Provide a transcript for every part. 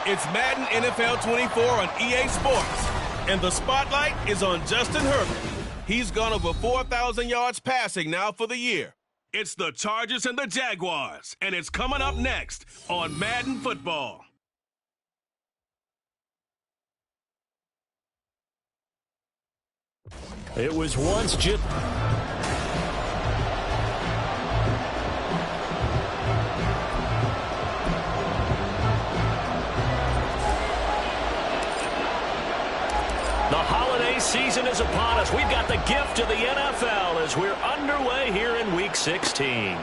It's Madden NFL 24 on EA Sports, and the spotlight is on Justin Herbert. He's gone over 4,000 yards passing now for the year. It's the Chargers and the Jaguars, and it's coming up next on Madden Football. It was once just... The holiday season is upon us. We've got the gift of the NFL as we're underway here in Week 16.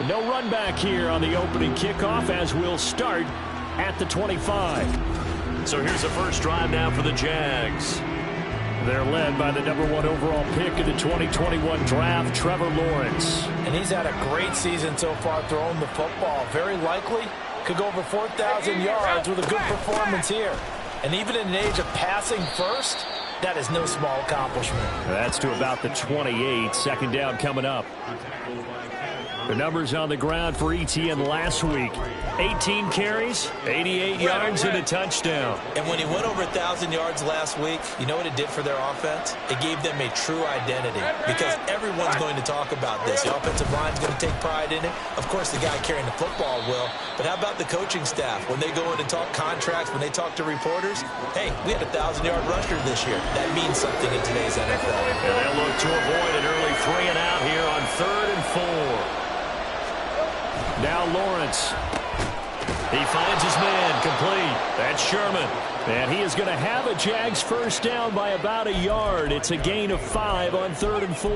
No run back here on the opening kickoff as we'll start at the 25. So here's the first drive now for the Jags. They're led by the #1 overall pick of the 2021 draft, Trevor Lawrence. And he's had a great season so far throwing the football. Very likely could go over 4,000 yards with a good performance here. And even in an age of passing first, that is no small accomplishment. That's to about the 28. Second down coming up. The numbers on the ground for ETN last week. 18 carries, 88 yards, and a touchdown. And when he went over 1,000 yards last week, you know what it did for their offense? It gave them a true identity because everyone's going to talk about this. The offensive line's going to take pride in it. Of course, the guy carrying the football will. But how about the coaching staff? When they go in and talk contracts, when they talk to reporters, hey, we had a 1,000-yard rusher this year. That means something in today's NFL. And they'll look to avoid an early 3 and out here on 3rd and 4. Now Lawrence. He finds his man complete. That's Sherman. And he is going to have a Jags first down by about a yard. It's a gain of 5 on 3rd and 4.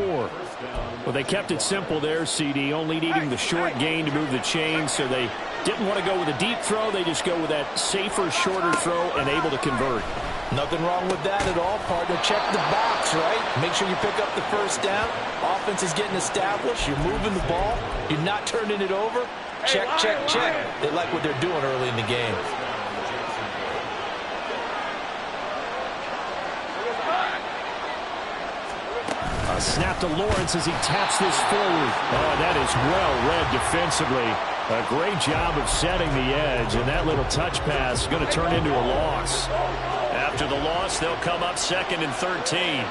Well, they kept it simple there, CD, only needing the short gain to move the chains, so they didn't want to go with a deep throw. They just go with that safer, shorter throw and able to convert. Nothing wrong with that at all, partner. Check the box, right? Make sure you pick up the first down. Offense is getting established. You're moving the ball. You're not turning it over. Check, check, check. They like what they're doing early in the game. A snap to Lawrence as he taps this forward. Oh, that is well read defensively. A great job of setting the edge, and that little touch pass is going to turn into a loss. After the loss, they'll come up 2nd and 13.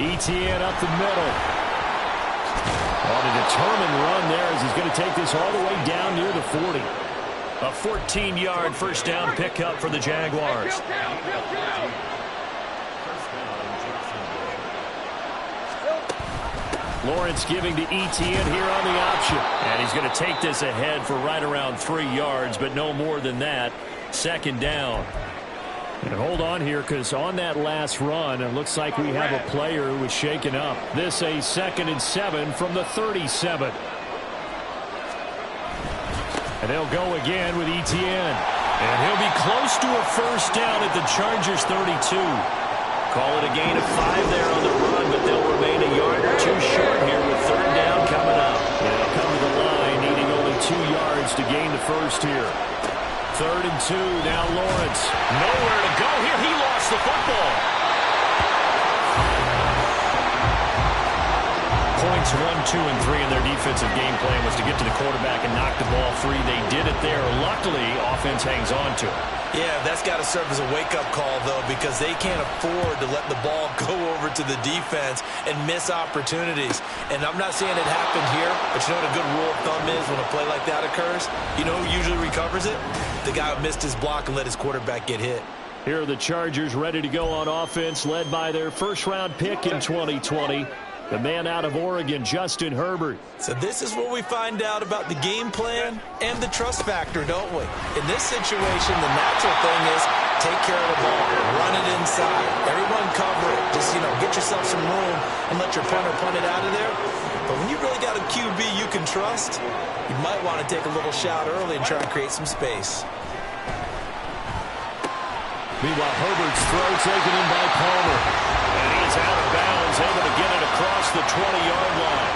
ETN up the middle. On a determined run there as he's going to take this all the way down near the 40. A 14-yard first down pickup for the Jaguars. Lawrence giving to ETN here on the option. And he's going to take this ahead for right around 3 yards, but no more than that. 2nd down. And hold on here, because on that last run, it looks like we have a player who was shaken up. This a 2nd and 7 from the 37. And they'll go again with ETN. And he'll be close to a first down at the Chargers 32. Call it a gain of 5 there on the run, but they'll remain a yard or 2 short here with 3rd down coming up. And they'll come to the line, needing only 2 yards to gain the first here. 3rd and 2, now Lawrence. Nowhere to go here. He lost the football. Points 1, 2, and 3 in their defensive game plan was to get to the quarterback and knock the ball free. They did it there. Luckily, offense hangs on to it. Yeah, that's got to serve as a wake-up call, though, because they can't afford to let the ball go over to the defense and miss opportunities. And I'm not saying it happened here, but you know what a good rule of thumb is when a play like that occurs? You know who usually recovers it? The guy who missed his block and let his quarterback get hit. Here are the Chargers ready to go on offense, led by their first-round pick in 2020. The man out of Oregon, Justin Herbert. So this is where we find out about the game plan and the trust factor, don't we? In this situation, the natural thing is take care of the ball, run it inside, everyone cover it. Just, get yourself some room and let your punter punt it out of there. But when you really got a QB you can trust, you might want to take a little shot early and try and create some space. Meanwhile, Herbert's throw taken in by Palmer. And he's out of bounds, able to get it across the 20-yard line.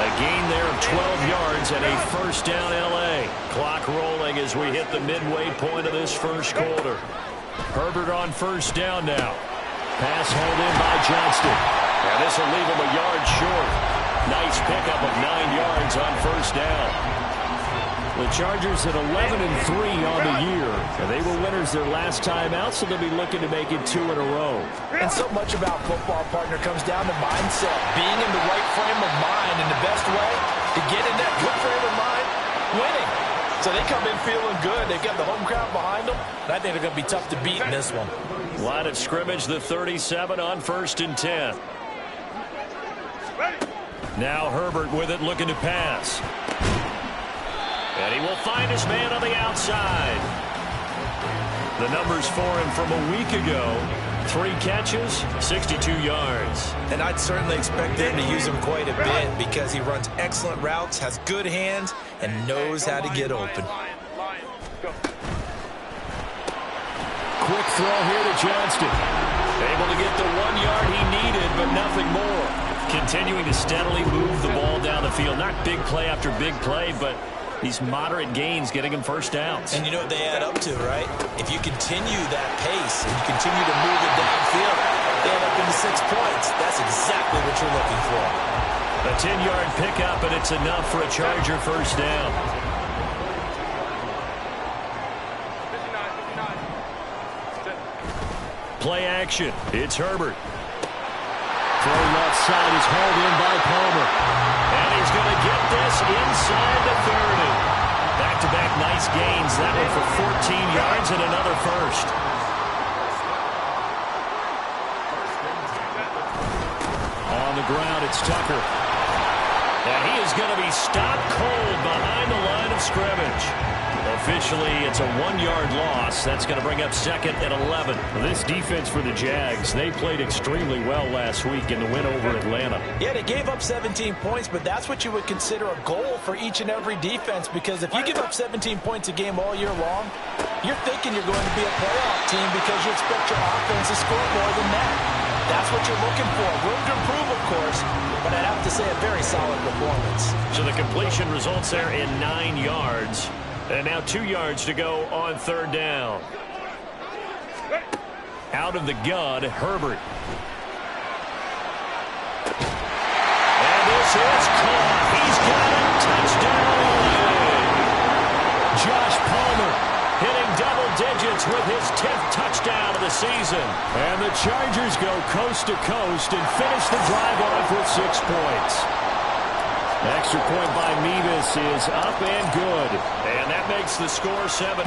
A gain there of 12 yards and a first down L.A. Clock rolling as we hit the midway point of this first quarter. Herbert on first down now. Pass hauled in by Johnston. And this will leave him a yard short. Nice pickup of 9 yards on first down. The Chargers at 11-3 on the year. And they were winners their last time out, so they'll be looking to make it 2 in a row. And so much about football, partner, comes down to mindset. Being in the right frame of mind, and the best way to get in that good frame of mind, winning. So they come in feeling good. They've got the home crowd behind them. And I think they're going to be tough to beat in this one. Line of scrimmage, the 37 on 1st and 10. Now Herbert with it, looking to pass. And he will find his man on the outside. The numbers for him from a week ago. 3 catches, 62 yards. And I'd certainly expect them to use him quite a bit because he runs excellent routes, has good hands, and knows how to get open. Quick throw here to Johnston. Able to get the 1 yard he needed, but nothing more. Continuing to steadily move the ball down the field. Not big play after big play, but these moderate gains getting him first downs. And you know what they add up to, right? If you continue that pace and you continue to move it downfield, they add up into 6 points. That's exactly what you're looking for. A 10-yard pickup, and it's enough for a Charger first down. Play action. It's Herbert. Throw left side is hauled in by Palmer. And he's going to get this inside the 30. Back-to-back nice gains. That one for 14 yards and another first. On the ground, it's Tucker. And he is going to be stopped cold behind the line of scrimmage. Officially, it's a 1-yard loss. That's going to bring up 2nd and 11. This defense for the Jags, they played extremely well last week in the win over Atlanta. Yeah, they gave up 17 points, but that's what you would consider a goal for each and every defense, because if you give up 17 points a game all year long, you're thinking you're going to be a playoff team because you expect your offense to score more than that. That's what you're looking for. Room to improve, of course, but I'd have to say a very solid performance. So the completion results there in 9 yards. And now 2 yards to go on 3rd down. Out of the gun, Herbert. And this is caught. He's got a touchdown. Josh Palmer hitting double digits with his 10th touchdown of the season. And the Chargers go coast to coast and finish the drive off with 6 points. Extra point by Mevis is up and good. And that makes the score 7-0.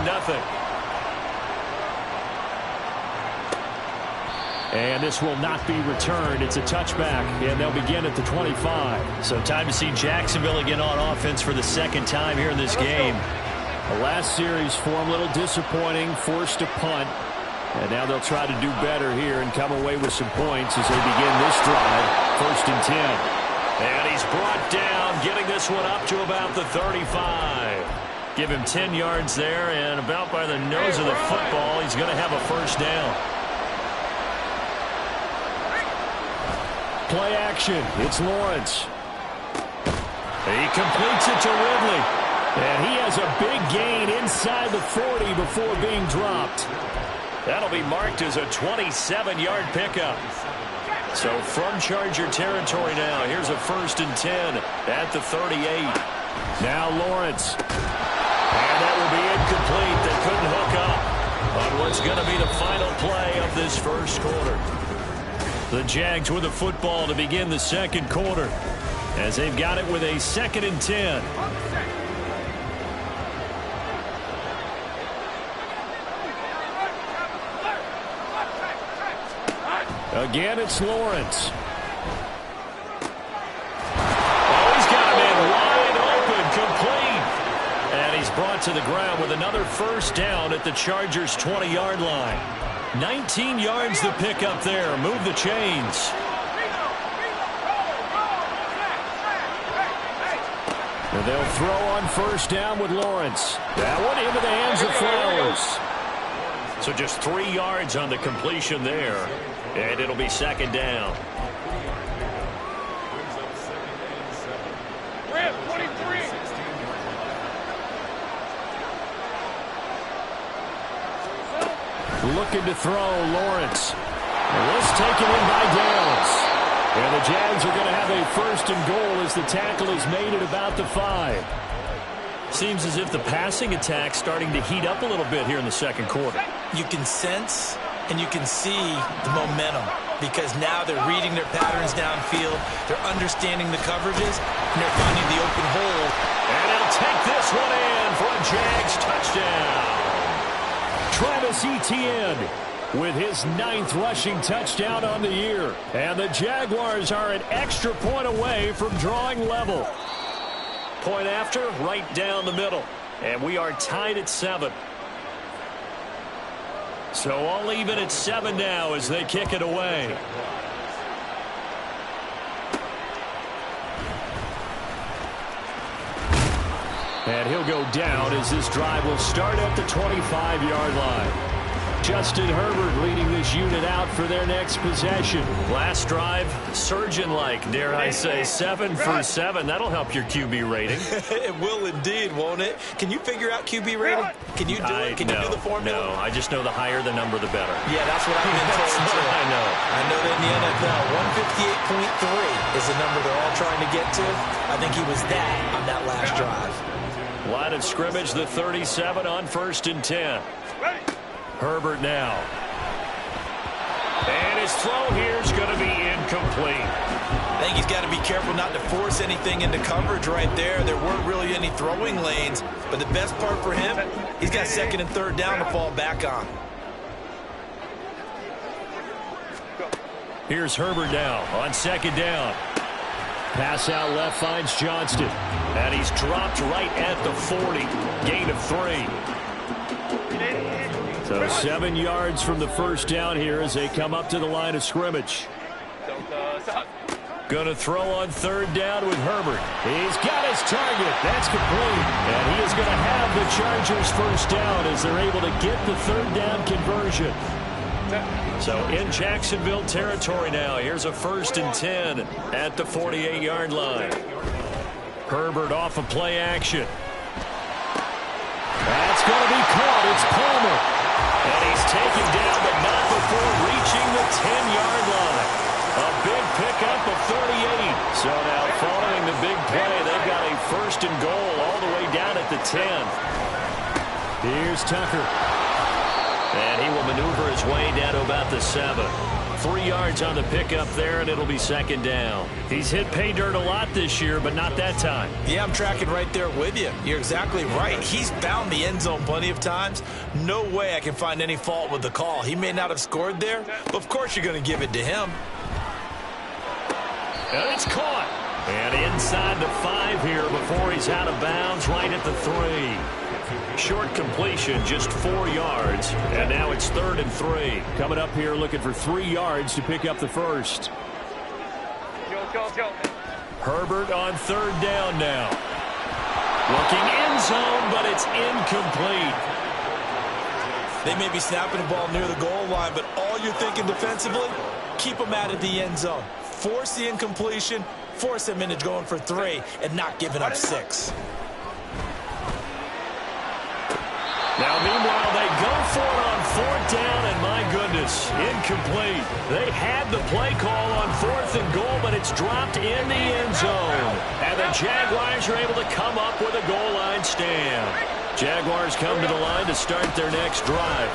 And this will not be returned. It's a touchback, and they'll begin at the 25. So time to see Jacksonville again on offense for the 2nd time here in this game. The last series for them a little disappointing, forced to punt. And now they'll try to do better here and come away with some points as they begin this drive. 1st and 10. And he's brought down, getting this one up to about the 35. Give him 10 yards there, and about by the nose of the football, he's going to have a first down. Play action. It's Lawrence. He completes it to Ridley. And he has a big gain inside the 40 before being dropped. That'll be marked as a 27-yard pickup. So from Charger territory now, here's a 1st and 10 at the 38. Now Lawrence. And that will be incomplete. They couldn't hook up on what's going to be the final play of this 1st quarter. The Jags with the football to begin the 2nd quarter as they've got it with a 2nd and 10. Again, it's Lawrence. Oh, he's got him in wide open, complete. And he's brought to the ground with another first down at the Chargers' 20-yard line. 19 yards to pick up there. Move the chains. And they'll throw on first down with Lawrence. That one into the hands of Flowers. So just 3 yards on the completion there. And it'll be 2nd down. Looking to throw, Lawrence. And this taken in by Downs. And the Jags are going to have a first and goal as the tackle is made at about the 5. Seems as if the passing attack's starting to heat up a little bit here in the second quarter. You can sense and you can see the momentum because now they're reading their patterns downfield. They're understanding the coverages, and they're finding the open hole. And he'll take this one in for a Jags touchdown. Travis Etienne with his 9th rushing touchdown on the year. And the Jaguars are an extra point away from drawing level. Point after, right down the middle. And we are tied at 7. So all even at 7 now as they kick it away. And he'll go down as this drive will start at the 25-yard line. Justin Herbert leading this unit out for their next possession. Last drive, surgeon-like, dare I say, 7 for 7. That'll help your QB rating. It will indeed, won't it? Can you figure out QB rating? Can you do it? Can you do the formula? No, I just know the higher the number, the better. Yeah, that's what I've been told too. I know. I know that in the NFL, 158.3 is the number they're all trying to get to. I think he was that on that last drive. Line of scrimmage, the 37 on 1st and 10. Herbert now. And his throw here is going to be incomplete. I think he's got to be careful not to force anything into coverage right there. There weren't really any throwing lanes, but the best part for him, he's got 2nd and 3rd down to fall back on. Here's Herbert now on 2nd down. Pass out left finds Johnston. And he's dropped right at the 40. Gain of 3. So 7 yards from the first down here as they come up to the line of scrimmage. Going to throw on 3rd down with Herbert. He's got his target. That's complete. And he is going to have the Chargers first down as they're able to get the 3rd down conversion. So in Jacksonville territory now. Here's a 1st and 10 at the 48-yard line. Herbert off of play action. That's going to be caught. It's Palmer. And he's taken down, but not before reaching the 10-yard line. A big pickup of 38. So now following the big play, they've got a 1st and goal all the way down at the 10. Here's Tucker. And he will maneuver his way down to about the 7. 3 yards on the pickup there, and it'll be 2nd down. He's hit pay dirt a lot this year, but not that time. Yeah, I'm tracking right there with you. You're exactly right. He's found the end zone plenty of times. No way I can find any fault with the call. He may not have scored there, but of course you're going to give it to him. And it's caught. And inside the 5 here before he's out of bounds, right at the 3. Short completion, just 4 yards. And now it's 3rd and 3. Coming up here looking for 3 yards to pick up the first. Herbert on 3rd down now. Looking end zone, but it's incomplete. They may be snapping the ball near the goal line, but all you're thinking defensively, keep them out of the end zone. Force the incompletion, force them into going for 3, and not giving up 6. Now, meanwhile, they go for it on 4th down, and my goodness, incomplete. They had the play call on 4th and goal, but it's dropped in the end zone. And the Jaguars are able to come up with a goal line stand. Jaguars come to the line to start their next drive.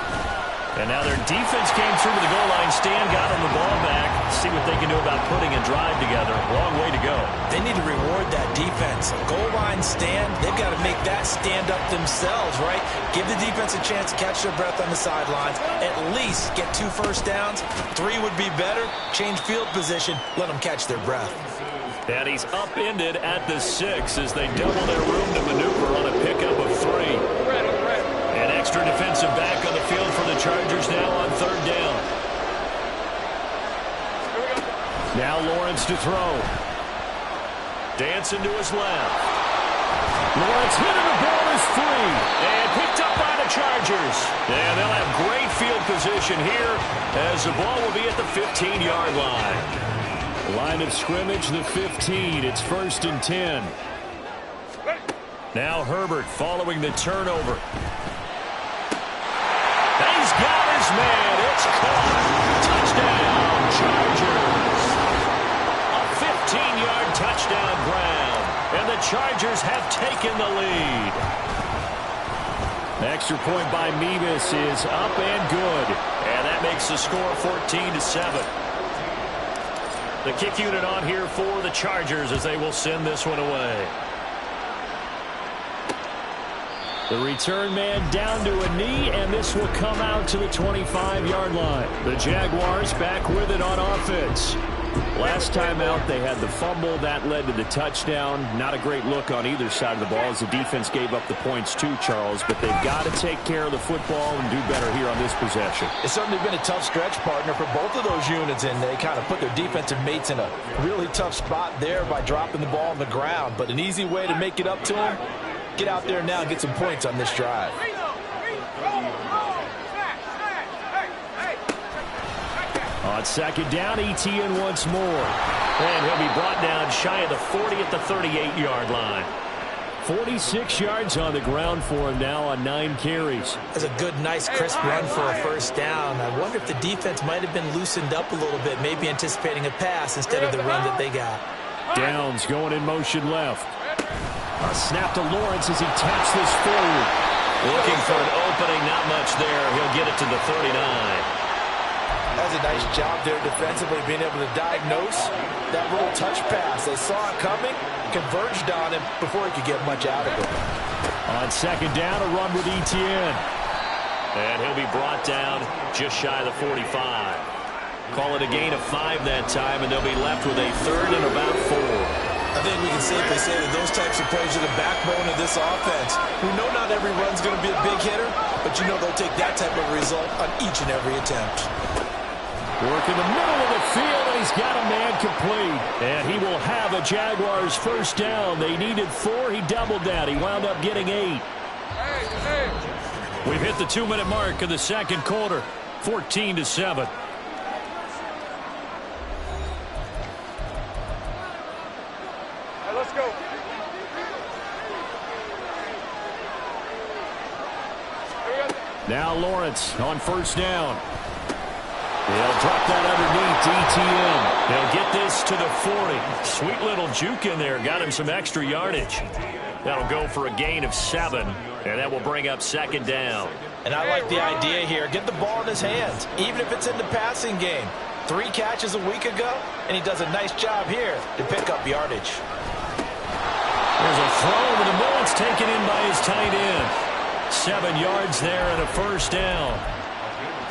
And now their defense came through to the goal line stand, got them the ball back. See what they can do about putting a drive together. Long way to go. They need to reward that defense. A goal line stand, they've got to make that stand up themselves, right? Give the defense a chance to catch their breath on the sidelines. At least get 2 first downs. 3 would be better. Change field position. Let them catch their breath. And he's upended at the 6 as they double their room to maneuver on a pickup of 3. An extra defensive back on the field for the Chargers now on 3rd down. Now Lawrence to throw. Dancing to his left. Lawrence hit and the ball is free. And picked up by the Chargers. And they'll have great field position here as the ball will be at the 15-yard line. Line of scrimmage, the 15. It's 1st and 10. Now Herbert following the turnover. He's got his man. It's caught. Touchdown, Chargers. A 15-yard touchdown grab. And the Chargers have taken the lead. Extra point by Mevis is up and good. And that makes the score 14-7. The kick unit on here for the Chargers as they will send this one away. The return man down to a knee, and this will come out to the 25-yard line. The Jaguars back with it on offense. Last time out, they had the fumble. That led to the touchdown. Not a great look on either side of the ball as the defense gave up the points too, Charles. But they've got to take care of the football and do better here on this possession. It's certainly been a tough stretch, partner, for both of those units, and they kind of put their defensive mates in a really tough spot there by dropping the ball on the ground. But an easy way to make it up to them, get out there now and get some points on this drive. On second down, Etienne once more. And he'll be brought down shy of the 40 at the 38-yard line. 46 yards on the ground for him now on 9 carries. That's a good, nice, crisp run for a first down. I wonder if the defense might have been loosened up a little bit, maybe anticipating a pass instead of the run that they got. Downs going in motion left. A snap to Lawrence as he taps this forward. Looking for an opening, not much there. He'll get it to the 39. That's a nice job there defensively, being able to diagnose that little touch pass. They saw it coming, converged on him before he could get much out of it. On second down, a run with Etienne. And he'll be brought down just shy of the 45. Call it a gain of 5 that time, and they'll be left with a third and about 4. I think we can safely say that those types of plays are the backbone of this offense. We know not every run's going to be a big hitter, but you know they'll take that type of result on each and every attempt. Work in the middle of the field, and he's got a man complete. And he will have a Jaguars first down. They needed 4. He doubled that. He wound up getting 8. We've hit the 2-minute mark of the second quarter. 14-7. Let's go. Now Lawrence on first down. He'll drop that underneath to Etienne. They'll get this to the 40. Sweet little juke in there. Got him some extra yardage. That'll go for a gain of 7. And that will bring up second down. And I like the idea here. Get the ball in his hands, even if it's in the passing game. 3 catches a week ago, and he does a nice job here to pick up yardage. There's a throw over the middle. It's taken in by his tight end. 7 yards there and a first down.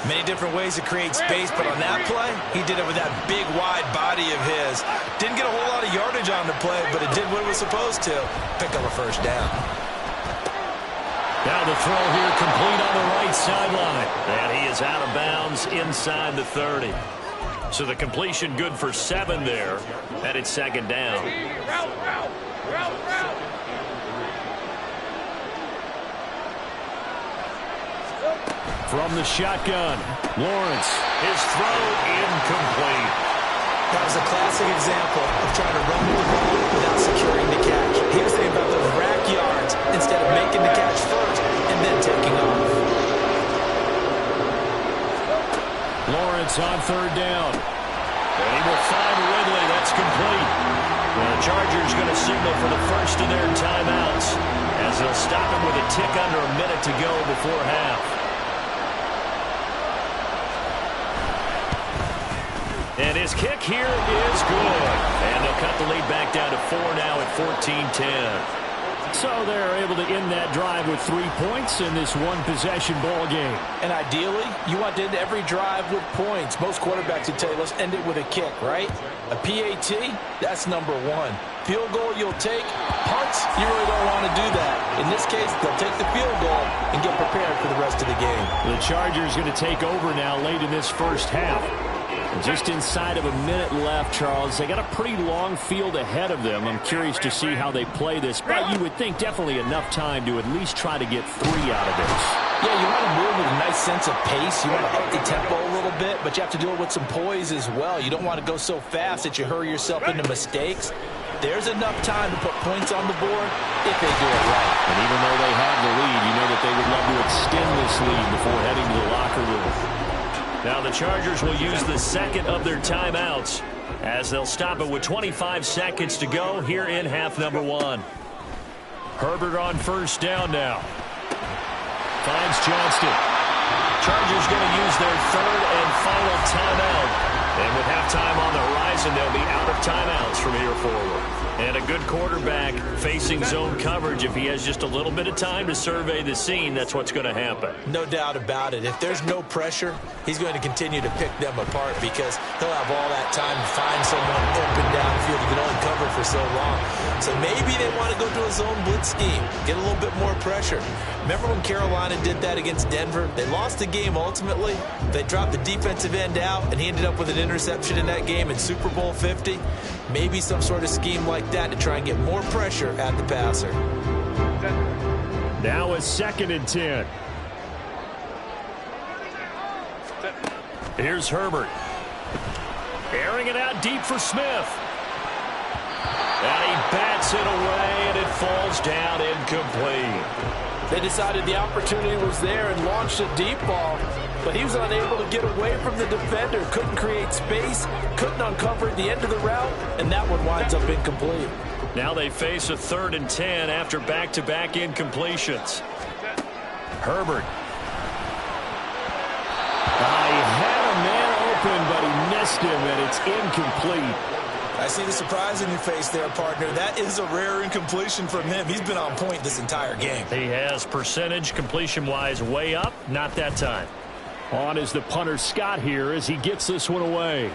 Many different ways to create space, but on that play, he did it with that big, wide body of his. Didn't get a whole lot of yardage on the play, but it did what it was supposed to. Pick up a first down. Now the throw here complete on the right sideline. And he is out of bounds inside the 30. So the completion good for 7 there. And it's second down. From the shotgun, Lawrence, his throw incomplete. That was a classic example of trying to run with the ball without securing the catch. He was thinking about those rack yards instead of making the catch first and then taking off. Lawrence on third down. And he will find Ridley. That's complete. The Chargers going to signal for the first of their timeouts as they'll stop him with a tick under a minute to go before half. And his kick here is good. And they'll cut the lead back down to 4 now at 14-10. So they're able to end that drive with 3 points in this one-possession ball game. And ideally, you want to end every drive with points. Most quarterbacks would tell you, let's end it with a kick, right? A PAT, that's number 1. Field goal you'll take. Punts, you really don't want to do that. In this case, they'll take the field goal and get prepared for the rest of the game. The Chargers going to take over now late in this first half. Just inside of a minute left, Charles. They got a pretty long field ahead of them. I'm curious to see how they play this, but you would think definitely enough time to at least try to get 3 out of this. Yeah, you want to move with a nice sense of pace. You want to up the tempo a little bit, but you have to do it with some poise as well. You don't want to go so fast that you hurry yourself into mistakes. There's enough time to put points on the board if they do it right. And even though they have the lead, you know that they would love to extend this lead before heading to the locker room. Now the Chargers will use the second of their timeouts as they'll stop it with 25 seconds to go here in half number 1. Herbert on first down now. Finds Johnston. Chargers going to use their third and final timeout. And with halftime on the horizon, they'll be out of timeouts from here forward. And a good quarterback facing zone coverage. If he has just a little bit of time to survey the scene, that's what's going to happen. No doubt about it. If there's no pressure, he's going to continue to pick them apart because he'll have all that time to find someone open downfield. He can only cover for so long. So maybe they want to go to a zone blitz scheme, get a little bit more pressure. Remember when Carolina did that against Denver? They lost the game ultimately. They dropped the defensive end out, and he ended up with an interception in that game in Super Bowl 50. Maybe some sort of scheme like that to try and get more pressure at the passer. Now a 2nd and 10. Here's Herbert. Airing it out deep for Smith. And he bats it away, and it falls down incomplete. They decided the opportunity was there and launched a deep ball, but he was unable to get away from the defender. Couldn't create space, couldn't uncover the end of the route, and that one winds up incomplete. Now they face a 3rd and 10 after back-to-back incompletions. Herbert. He had a man open, but he missed him, and it's incomplete. I see the surprise in your face there, partner. That is a rare incompletion from him. He's been on point this entire game. He has percentage completion-wise way up, not that time. On is the punter Scott here as he gets this one away.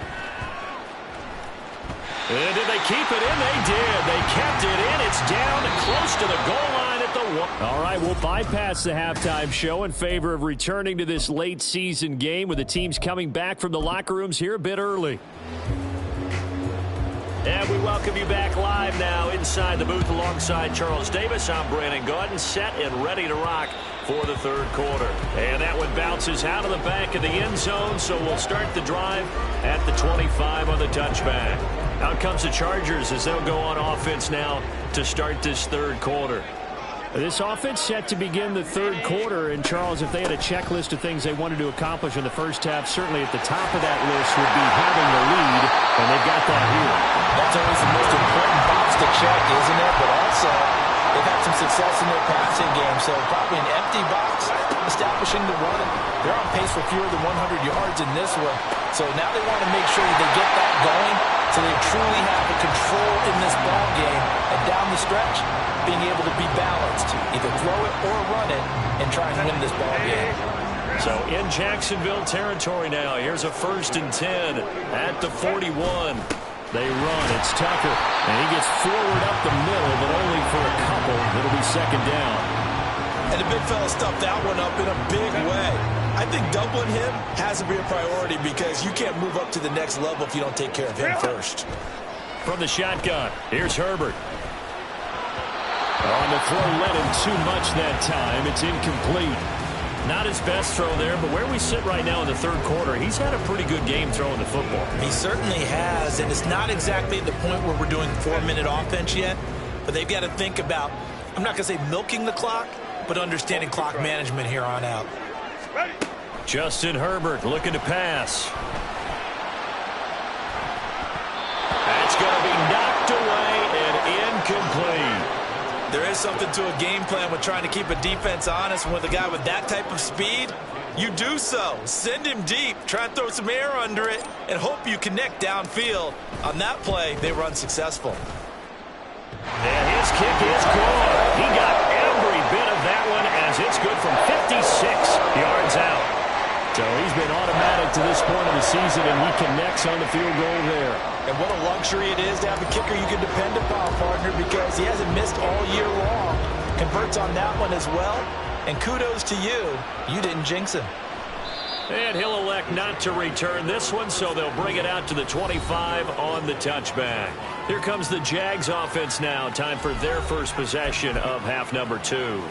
And did they keep it in? They did. They kept it in. It's down and close to the goal line at the 1. All right, we'll bypass the halftime show in favor of returning to this late season game with the teams coming back from the locker rooms here a bit early. And we welcome you back live now inside the booth alongside Charles Davis. I'm Brandon Gaudin, set and ready to rock for the third quarter. And that one bounces out of the back of the end zone, so we'll start the drive at the 25 on the touchback. Out comes the Chargers as they'll go on offense now to start this third quarter. This offense set to begin the third quarter, and Charles, if they had a checklist of things they wanted to accomplish in the first half, certainly at the top of that list would be having the lead, and they've got that here. That's always the most important box to check, isn't it? But also, they've had some success in their passing game, so probably an empty box, establishing the run. They're on pace for fewer than 100 yards in this one, so now they want to make sure that they get that going so they truly have the control in this ball game, and down the stretch, being able to be balanced, either throw it or run it, and try and win this ball game. So in Jacksonville territory now, here's a 1st and 10 at the 41. They run, it's Tucker, and he gets forward up the middle, but only for a couple. It'll be 2nd down. And the big fella stuffed that one up in a big way. I think doubling him has to be a priority because you can't move up to the next level if you don't take care of him first. From the shotgun, here's Herbert. On the throw, led him too much that time. It's incomplete. Not his best throw there, but where we sit right now in the third quarter, he's had a pretty good game throwing the football. He certainly has, and it's not exactly the point where we're doing 4-minute offense yet, but they've got to think about, I'm not going to say milking the clock, but understanding clock management here on out. Justin Herbert looking to pass. That's going to be knocked away and incomplete. There is something to a game plan with trying to keep a defense honest. And with a guy with that type of speed, you do so. Send him deep, try and throw some air under it, and hope you connect downfield. On that play, they were unsuccessful. And his kick is good. He got every bit of that one as it's good from 56 yards out. So he's been automatic to this point of the season, and he connects on the field goal there. And what a luxury it is to have a kicker you can depend upon, partner, because he hasn't missed all year long. Converts on that one as well. And kudos to you. You didn't jinx him. And he'll elect not to return this one, so they'll bring it out to the 25 on the touchback. Here comes the Jags offense now. Time for their first possession of half number 2.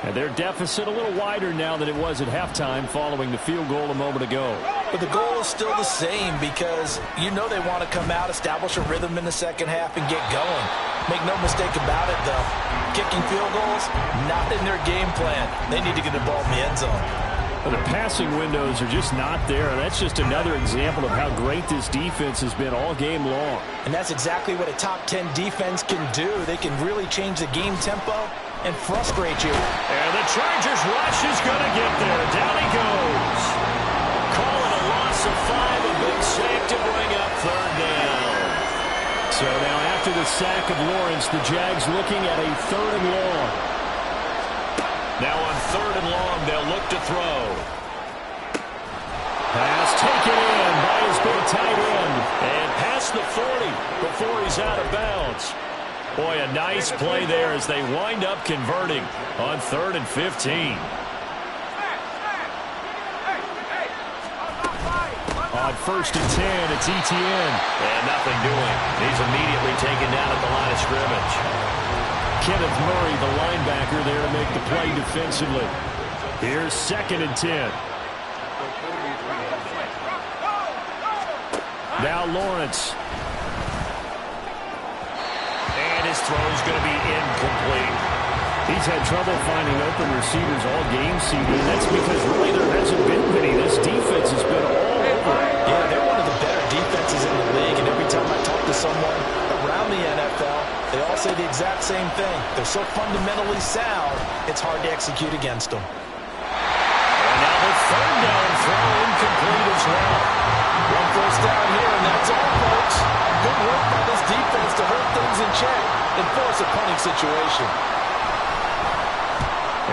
And their deficit a little wider now than it was at halftime following the field goal a moment ago. But the goal is still the same because you know they want to come out, establish a rhythm in the second half, and get going. Make no mistake about it, though. Kicking field goals, not in their game plan. They need to get the ball in the end zone. Well, the passing windows are just not there. That's just another example of how great this defense has been all game long. And that's exactly what a top 10 defense can do. They can really change the game tempo and frustrate you. And the Chargers rush is going to get there. Down he goes. Call it a loss of 5. A big sack to bring up third down. So now after the sack of Lawrence, the Jags looking at a 3rd and long. Now on 3rd and long, they'll look to throw. Pass taken in by his big tight end. And past the 40 before he's out of bounds. Boy, a nice play there as they wind up converting on 3rd and 15. On 1st and 10, it's Etienne. And nothing doing. He's immediately taken down at the line of scrimmage. Kenneth Murray, the linebacker, there to make the play defensively. Here's 2nd and 10. Now Lawrence. And his throw's going to be incomplete. He's had trouble finding open receivers all game season, and that's because really there hasn't been many. This defense has been all over. Yeah, they're one of the better defenses in the league, and every time I talk to someone around the NFL, they all say the exact same thing. They're so fundamentally sound, it's hard to execute against them. And now the 3rd down throw incomplete as well. 1 first down here, and that's all, folks. Good work by this defense to hold things in check and force a punting situation.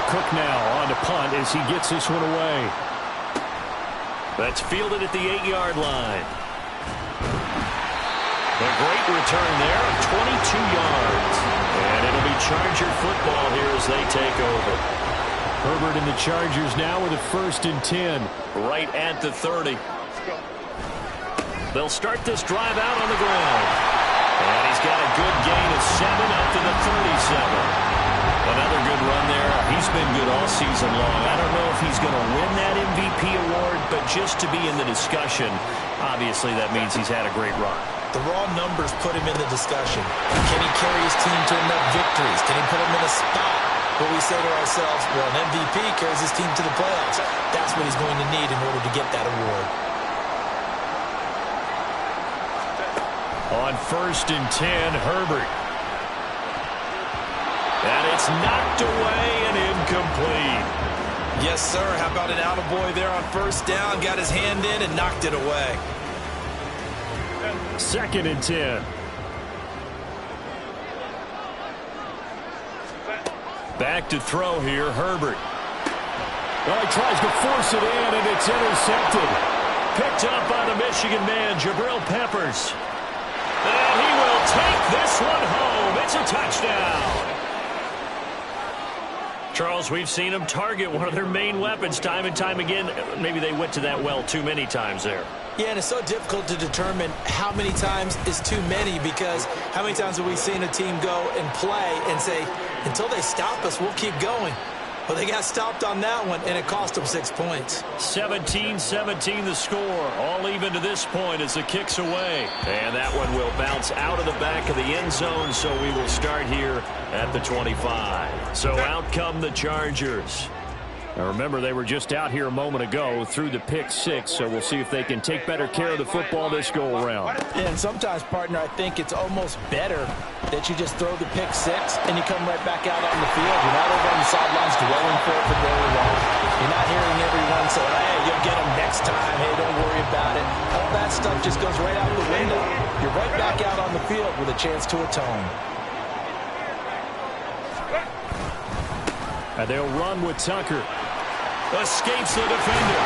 Cook now on to punt as he gets this one away. That's fielded at the 8-yard line. A great return there of 22 yards. And it'll be Charger football here as they take over. Herbert and the Chargers now with a 1st and 10. Right at the 30. They'll start this drive out on the ground. And he's got a good gain of 7 up to the 37. Another good run there. He's been good all season long. I don't know if he's going to win that MVP award, but just to be in the discussion, obviously that means he's had a great run. The raw numbers put him in the discussion. Can he carry his team to enough victories? Can he put him in a spot where we say to ourselves, well, an MVP carries his team to the playoffs? That's what he's going to need in order to get that award. On 1st and 10, Herbert. And it's knocked away and incomplete. Yes, sir. How about an attaboy there on 1st down? Got his hand in and knocked it away. 2nd and 10. Back to throw here, Herbert. Well, he tries to force it in, and it's intercepted. Picked up by the Michigan man, Jabril Peppers. And he will take this one home. It's a touchdown. Charles, we've seen them target one of their main weapons time and time again. Maybe they went to that well too many times there. Yeah, and it's so difficult to determine how many times is too many, because how many times have we seen a team go and play and say, until they stop us, we'll keep going. Well, they got stopped on that one, and it cost them 6 points. 17-17 the score. All even to this point as the kick's away. And that one will bounce out of the back of the end zone, so we will start here at the 25. So out come the Chargers. Now remember, they were just out here a moment ago through the pick 6, so we'll see if they can take better care of the football this go-around. And sometimes, partner, I think it's almost better that you just throw the pick 6 and you come right back out on the field. You're not over on the sidelines dwelling for it for very long. You're not hearing everyone say, hey, you'll get them next time. Hey, don't worry about it. All that stuff just goes right out the window. You're right back out on the field with a chance to atone. And they'll run with Tucker. Escapes the defender.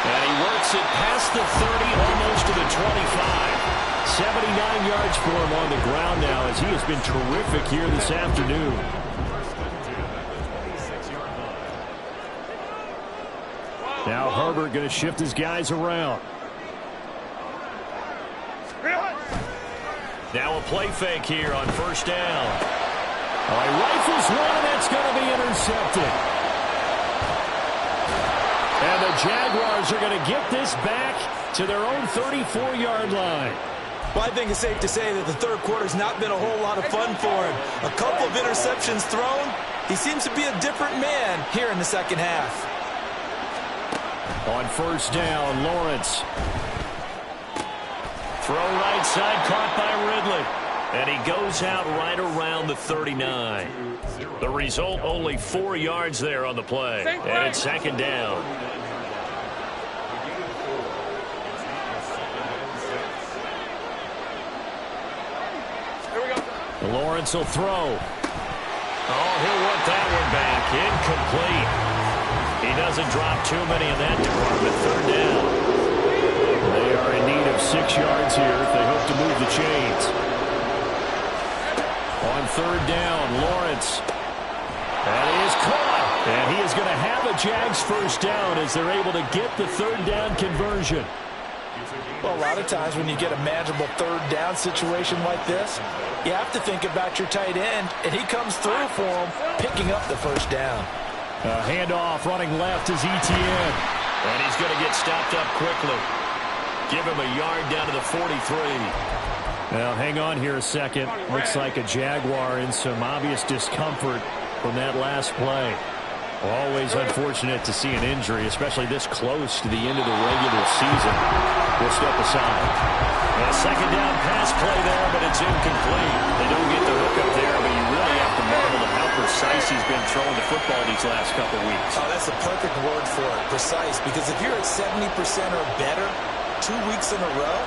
And he works it past the 30, almost to the 25. 79 yards for him on the ground now, as he has been terrific here this afternoon. Now Herbert going to shift his guys around. Now a play fake here on 1st down. Oh, he rifles one, and that's going to be intercepted. And the Jaguars are going to get this back to their own 34-yard line. Well, I think it's safe to say that the third quarter's not been a whole lot of fun for him. A couple of interceptions thrown. He seems to be a different man here in the second half. On first down, Lawrence. Throw right side, caught by Ridley. And he goes out right around the 39. The result, only 4 yards there on the play. And it's second down. Lawrence will throw. Oh, he'll want that one back. Incomplete. He doesn't drop too many in that department. Third down. They are in need of 6 yards here if they hope to move the chains. On third down, Lawrence. And he is caught. And he is going to have a Jags first down as they're able to get the third down conversion. Well, a lot of times when you get a manageable third down situation like this, you have to think about your tight end, and he comes through for him, picking up the first down. Handoff running left is Etienne. And he's going to get stopped up quickly. Give him a yard down to the 43. Now, hang on here a second. Looks like a Jaguar in some obvious discomfort from that last play. Always unfortunate to see an injury, especially this close to the end of the regular season. We'll step aside. A second down pass play there, but it's incomplete. They don't get the hook up there, but you really have to marvel at how precise he's been throwing the football these last couple weeks. Oh, that's the perfect word for it, precise. Because if you're at 70% or better 2 weeks in a row,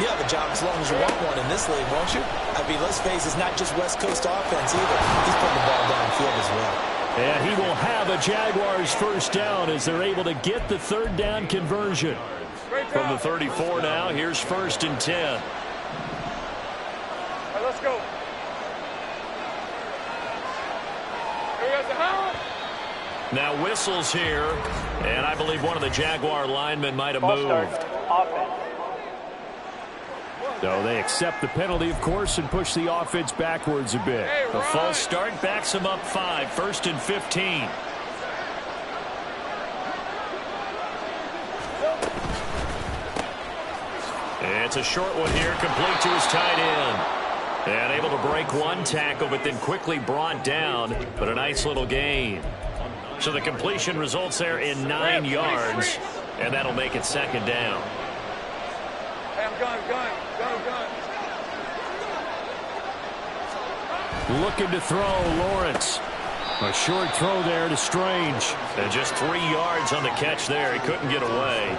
you have a job as long as you want one in this league, won't you? I mean, let's face it, it's not just West Coast offense either. He's putting the ball downfield as well. And he will have a Jaguars first down as they're able to get the third down conversion. From the 34 now, here's first and 10. All right, let's go. Here we go. Now whistles here, and I believe one of the Jaguar linemen might have moved. So they accept the penalty, of course, and push the offense backwards a bit. The false start backs them up 5, first and 15. It's a short one here, complete to his tight end. And able to break one tackle, but then quickly brought down, but a nice little gain. So the completion results there in 9 yards, and that'll make it second down. Hey, I'm gun. Looking to throw, Lawrence. A short throw there to Strange. And just 3 yards on the catch there. He couldn't get away.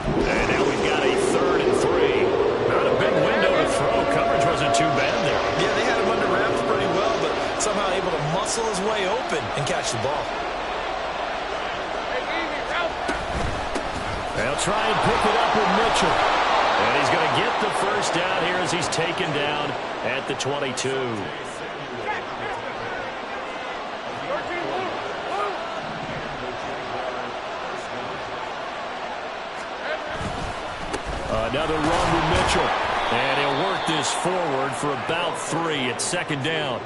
And now we've got a 3rd and 3. Not a big window to throw. Coverage wasn't too bad there. Yeah, they had him under wraps pretty well, but somehow able to muscle his way open and catch the ball. They'll try and pick it up with Mitchell. And he's going to get the first down here as he's taken down at the 22. Another run with Mitchell. And he'll work this forward for about 3 at second down.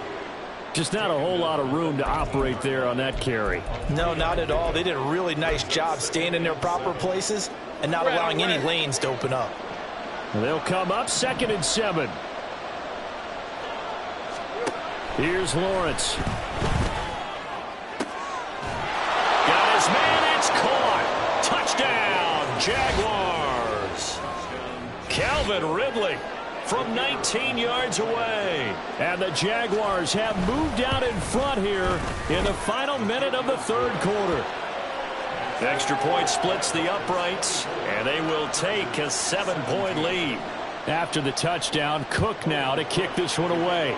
Just not a whole lot of room to operate there on that carry. No, not at all. They did a really nice job staying in their proper places and not allowing any lanes to open up. They'll come up 2nd and 7. Here's Lawrence. Got his man. It's caught. Touchdown, Jaguars. Calvin Ridley from 19 yards away. And the Jaguars have moved out in front here in the final minute of the 3rd quarter. The extra point splits the uprights, and they will take a 7-point lead. After the touchdown, Cook now to kick this one away.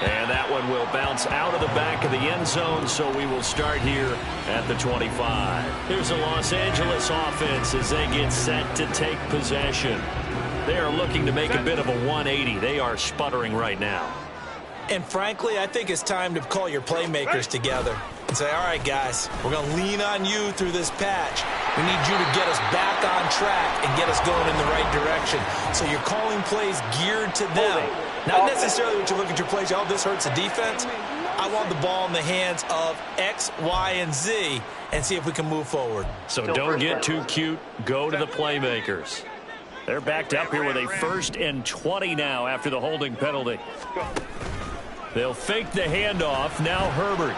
And that one will bounce out of the back of the end zone, so we will start here at the 25. Here's the Los Angeles offense as they get set to take possession. They are looking to make a bit of a 180. They are sputtering right now. And frankly, I think it's time to call your playmakers together and say, all right, guys, we're going to lean on you through this patch. We need you to get us back on track and get us going in the right direction. So you're calling plays geared to them. Not necessarily what you look at your plays, oh, this hurts the defense. I want the ball in the hands of X, Y, and Z and see if we can move forward. So don't get too cute. Go to the playmakers. They're backed up here with a 1st and 20 now after the holding penalty. They'll fake the handoff. Now Herbert.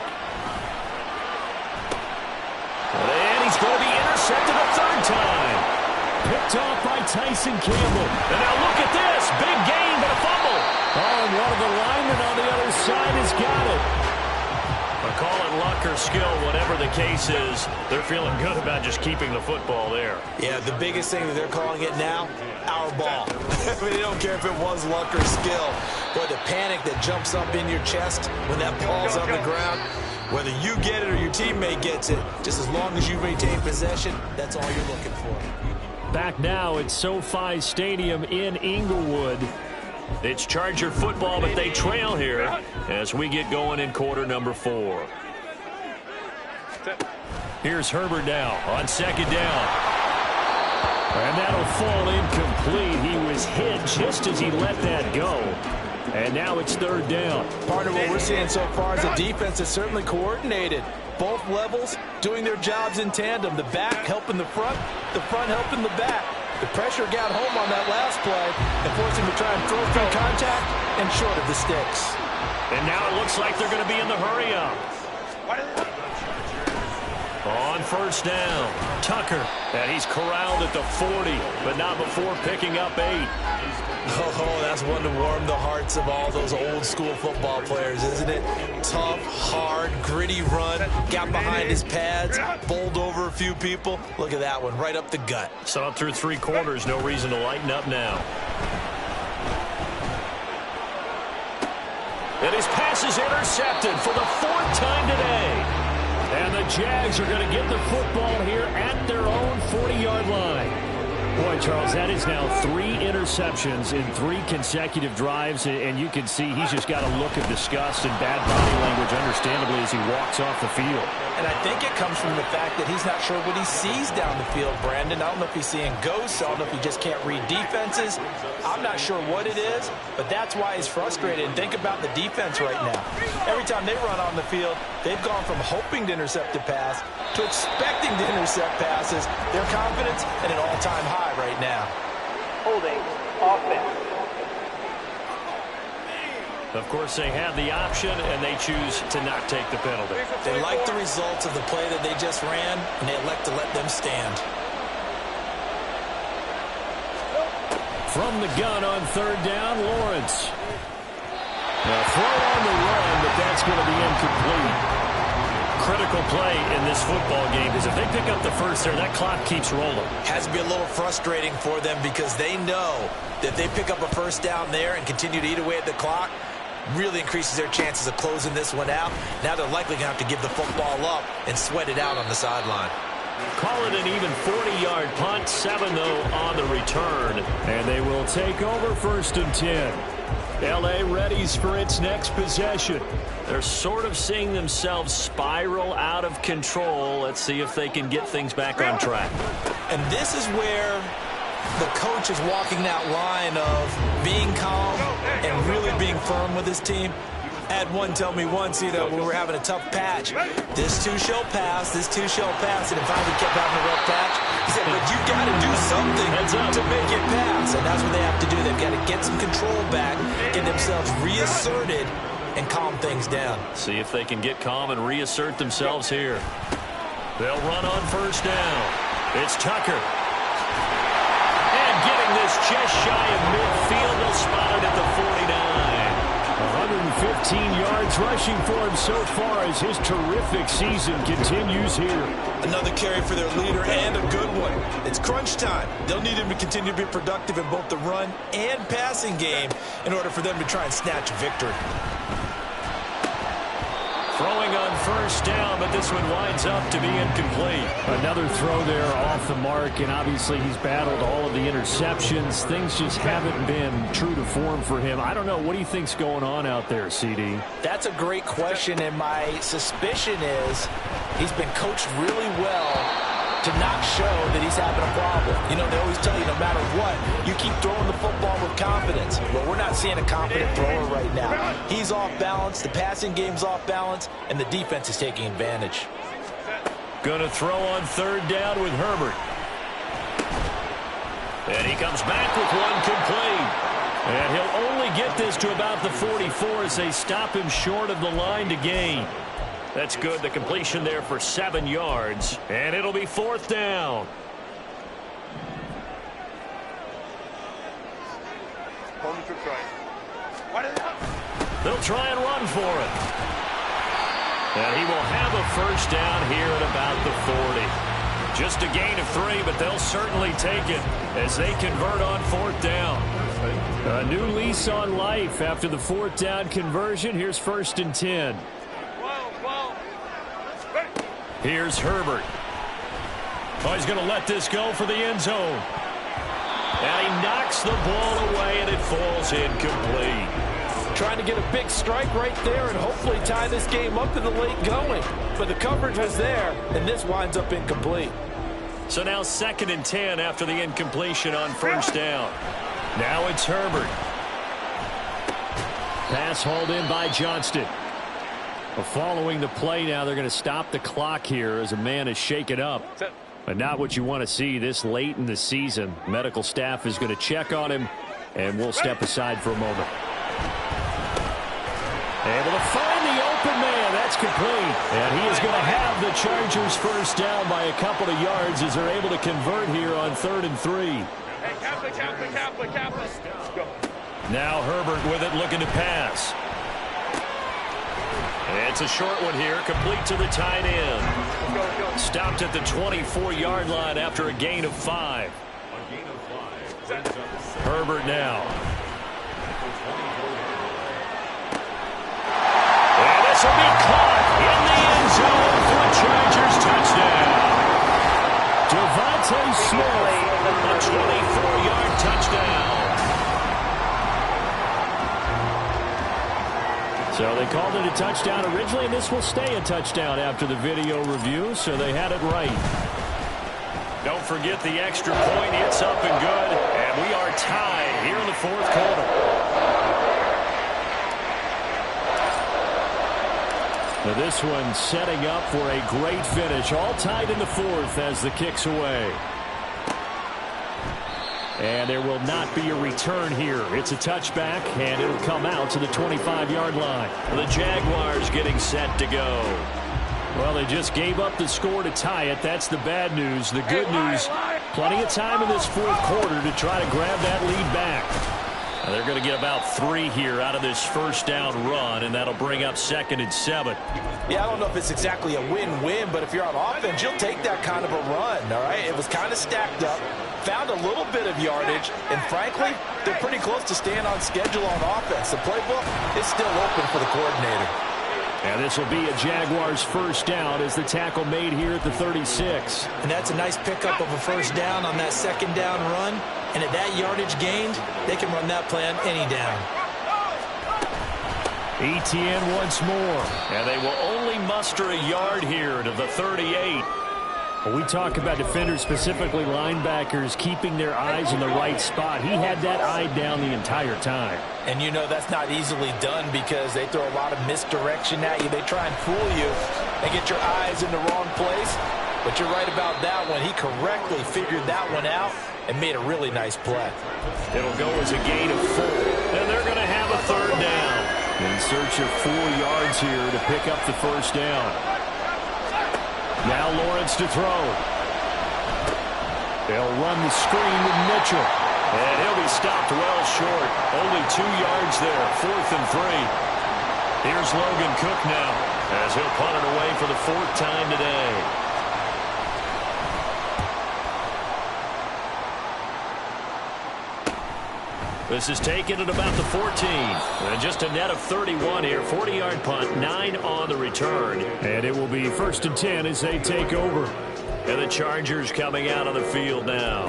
intercepted a third time. Picked off by Tyson Campbell. And now look at this. Big gain, but a fumble. Oh, and one of the linemen on the other side has got it. But call it luck or skill, whatever the case is, they're feeling good about just keeping the football there. Yeah, the biggest thing that they're calling it now, our ball. I mean, they don't care if it was luck or skill. Boy, the panic that jumps up in your chest when that ball's on the ground, whether you get it or your teammate gets it, just as long as you retain possession, that's all you're looking for. Back now at SoFi Stadium in Inglewood. It's Charger football, but they trail here as we get going in quarter number 4. Here's Herbert now on second down. And that'll fall incomplete. He was hit just as he let that go. And now it's third down. Part of what we're seeing so far is a defense that's certainly coordinated. Both levels doing their jobs in tandem. The back helping the front helping the back. The pressure got home on that last play and forced him to try and throw through contact and short of the sticks. And now it looks like they're going to be in the hurry-up. On first down, Tucker. And he's corralled at the 40, but not before picking up 8. Oh, that's one to warm the hearts of all those old-school football players, isn't it? Tough, hard, gritty run, got behind his pads, bowled over a few people. Look at that one, right up the gut. So through 3 quarters, no reason to lighten up now. And his pass is intercepted for the 4th time today. And the Jags are going to get the football here at their own 40-yard line. Boy, Charles, that is now 3 interceptions in 3 consecutive drives, and you can see he's just got a look of disgust and bad body language, understandably, as he walks off the field. And I think it comes from the fact that he's not sure what he sees down the field, Brandon. I don't know if he's seeing ghosts. I don't know if he just can't read defenses. I'm not sure what it is, but that's why he's frustrated. And think about the defense right now. Every time they run on the field, they've gone from hoping to intercept a pass to expecting to intercept passes. Their confidence at an all-time high right now. Holding offense. Of course, they have the option, and they choose to not take the penalty. They like the results of the play that they just ran, and they elect to let them stand. From the gun on third down, Lawrence. Now throw on the run, but that's going to be incomplete. Critical play in this football game because if they pick up the first there, that clock keeps rolling. Has to be a little frustrating for them because they know that if they pick up a first down there and continue to eat away at the clock, really increases their chances of closing this one out. Now they're likely going to have to give the football up and sweat it out on the sideline. Call it an even 40-yard punt, 7 though on the return. And they will take over first and 10. L.A. readies for its next possession. They're sort of seeing themselves spiral out of control. Let's see if they can get things back on track. And this is where the coach is walking that line of being calm and really being firm with his team. I had one tell me once, when we were having a tough patch, this too shall pass, and it finally kept having a rough patch. He said, but you got to do something to make it pass, and that's what they have to do. They've got to get some control back, get themselves reasserted, and calm things down. See if they can get calm and reassert themselves here. They'll run on first down. It's Tucker. And getting this just shy of midfield, they'll spot it at the 49. 115 yards rushing for him so far as his terrific season continues here. Another carry for their leader and a good one. It's crunch time. They'll need him to continue to be productive in both the run and passing game in order for them to try and snatch a victory. Throwing on first down, but this one winds up to be incomplete. Another throw there off the mark, and obviously he's battled all of the interceptions. Things just haven't been true to form for him. I don't know. What do you think's going on out there, CD? That's a great question, and my suspicion is he's been coached really well to not show that he's having a problem. They always tell you no matter what, you keep throwing the football with confidence. Well, we're not seeing a confident thrower right now. He's off balance, the passing game's off balance, and the defense is taking advantage. Going to throw on third down with Herbert. And he comes back with one complete. And he'll only get this to about the 44 as they stop him short of the line to gain. That's good. The completion there for 7 yards. And it'll be 4th down. They'll try and run for it. And he will have a first down here at about the 40. Just a gain of 3, but they'll certainly take it as they convert on 4th down. A new lease on life after the 4th down conversion. Here's 1st and 10. Here's Herbert. Oh, he's going to let this go for the end zone. And he knocks the ball away, and it falls incomplete. Trying to get a big strike right there and hopefully tie this game up in the late going. But the coverage was there, and this winds up incomplete. So now 2nd and 10 after the incompletion on 1st down. Now it's Herbert. Pass hauled in by Johnston. Well, following the play now, they're going to stop the clock here as a man is shaken up. But not what you want to see this late in the season. Medical staff is going to check on him, and we'll step aside for a moment. Able to find the open man. That's complete. And he is going to have the Chargers first down by a couple of yards as they're able to convert here on 3rd and 3. Hey, Kaplan. Now Herbert with it, looking to pass. It's a short one here, complete to the tight end. Stopped at the 24-yard line after a gain of 5. Herbert now. And this will be caught in the end zone for a Chargers touchdown. Devontae Smith, a 24-yard touchdown. So they called it a touchdown originally, and this will stay a touchdown after the video review, so they had it right. Don't forget the extra point. It's up and good, and we are tied here in the 4th quarter. Now this one setting up for a great finish, all tied in the 4th as the kick's away. And there will not be a return here. It's a touchback, and it'll come out to the 25-yard line. The Jaguars getting set to go. Well, they just gave up the score to tie it. That's the bad news. The good news, plenty of time in this 4th quarter to try to grab that lead back. Now they're going to get about 3 here out of this first down run, and that'll bring up 2nd and 7. Yeah, I don't know if it's exactly a win-win, but if you're on offense, you'll take that kind of a run, all right? It was kind of stacked up, found a little bit of yardage, and frankly, they're pretty close to staying on schedule on offense. The playbook is still open for the coordinator. And this will be a Jaguars first down as the tackle made here at the 36. And that's a nice pickup of a first down on that 2nd down run. And at that yardage gained, they can run that play on any down. Etienne once more. And they will only muster a yard here to the 38. When we talk about defenders, specifically linebackers, keeping their eyes in the right spot, he had that eye down the entire time. And you know that's not easily done because they throw a lot of misdirection at you. They try and fool you and get your eyes in the wrong place. But you're right about that one. He correctly figured that one out and made a really nice play. It'll go as a gain of 4. And they're going to have a 3rd down. In search of 4 yards here to pick up the first down. Now Lawrence to throw. They'll run the screen with Mitchell. And he'll be stopped well short. Only 2 yards there. 4th and 3. Here's Logan Cook now as he'll punt it away for the 4th time today. This is taken at about the 14. And just a net of 31 here. 40-yard punt, 9 on the return. And it will be 1st and 10 as they take over. And the Chargers coming out on the field now.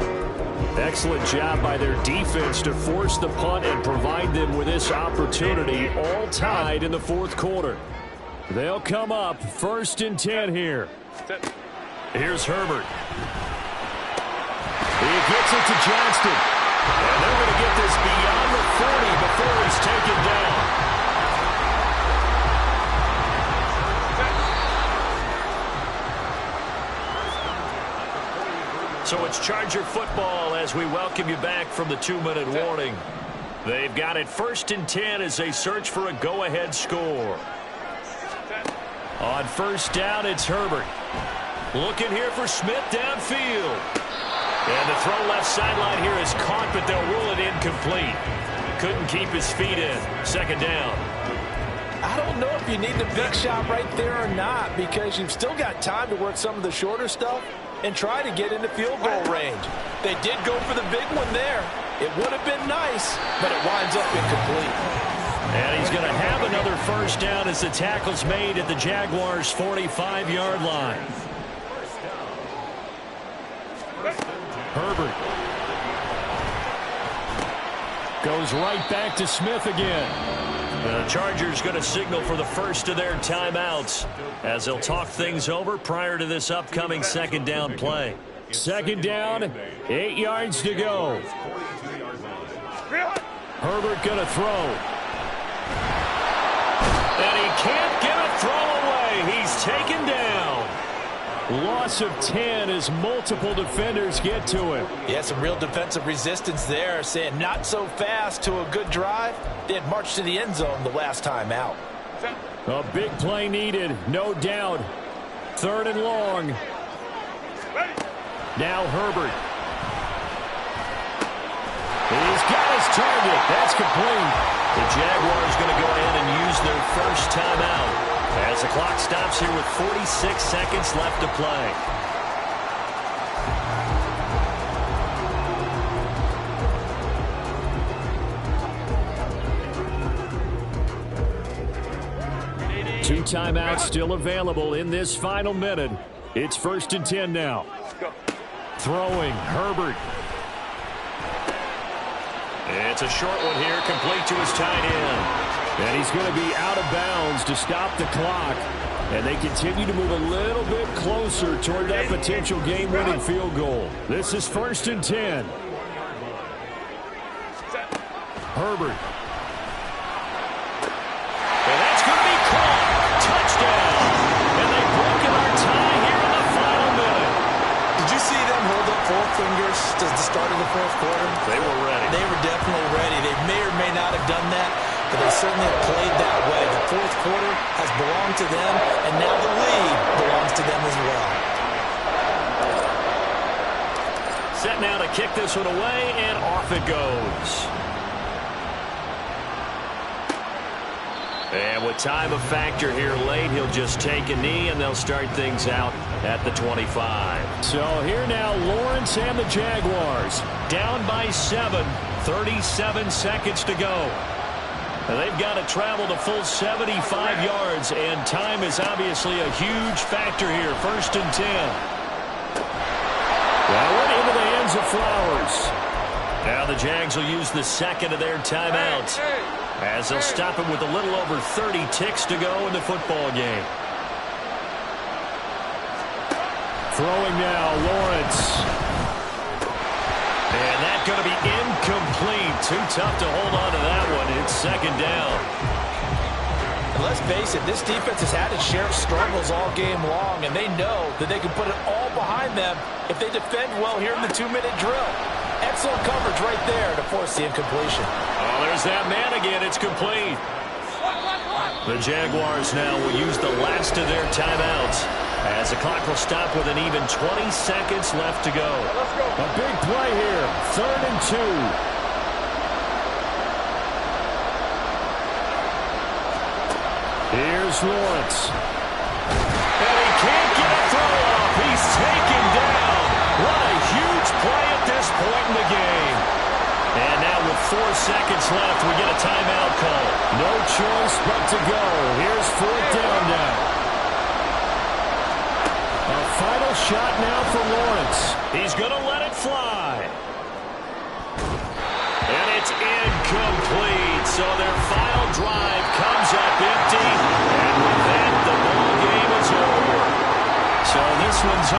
Excellent job by their defense to force the punt and provide them with this opportunity, all tied in the 4th quarter. They'll come up 1st and 10 here. Here's Herbert. He gets it to Johnston. And they're going to get this beyond the 40 before he's taken down. So it's Charger football as we welcome you back from the 2-minute warning. They've got it 1st and 10 as they search for a go-ahead score. On first down, it's Herbert. Looking here for Smith downfield. And the throw left sideline here is caught, but they'll rule it incomplete. Couldn't keep his feet in. Second down. I don't know if you need the big shot right there or not, because you've still got time to work some of the shorter stuff and try to get into field goal range. They did go for the big one there. It would have been nice, but it winds up incomplete. And he's going to have another first down as the tackle's made at the Jaguars' 45-yard line. Herbert goes right back to Smith again. The Chargers going to signal for the first of their timeouts as they'll talk things over prior to this upcoming second down play. Second down, 8 yards to go. Herbert going to throw. And he can't get a throw away. He's taken down. Loss of 10 as multiple defenders get to him. Yeah, some real defensive resistance there, saying not so fast to a good drive. They had marched to the end zone the last time out. A big play needed, no doubt. Third and long. Now Herbert. He's got his target. That's complete. The Jaguars going to go ahead and use their first timeout as the clock stops here with 46 seconds left to play. Two timeouts still available in this final minute. It's 1st and 10 now. Throwing, Herbert. It's a short one here, complete to his tight end. And he's going to be out of bounds to stop the clock. And they continue to move a little bit closer toward that potential game-winning field goal. This is 1st and 10. Herbert. And that's going to be caught. Touchdown. And they've broken our tie here in the final minute. Did you see them hold up 4 fingers to the start of the fourth quarter? They were ready. They were definitely ready. They may or may not have done that, but they certainly have played that way. The fourth quarter has belonged to them, and now the lead belongs to them as well. Set now to kick this one away, and off it goes. And with time a factor here late, he'll just take a knee, and they'll start things out at the 25. So here now, Lawrence and the Jaguars down by 7, 37 seconds to go. And they've got to travel the full 75 yards, and time is obviously a huge factor here. 1st and 10. That went into the hands of Flowers. Now the Jags will use the second of their timeouts as they'll stop him with a little over 30 ticks to go in the football game. Throwing now, Lawrence. And that's going to be incomplete. Too tough to hold on to that one. It's second down. And let's face it, this defense has had its share of struggles all game long, and they know that they can put it all behind them if they defend well here in the 2-minute drill. Excellent coverage right there to force the incompletion. Oh, there's that man again. It's complete. The Jaguars now will use the last of their timeouts as the clock will stop with an even 20 seconds left to go. A big play here. 3rd and 2. Here's Lawrence. And he can't get a throw off. He's taken down. What a huge play at this point in the game. And now with 4 seconds left, we get a timeout call. No choice but to go. Here's 4th down now. A final shot now for Lawrence. He's going to let it fly. And it's incomplete. So their final drive comes up empty. And with that, the ball game is over. So this one's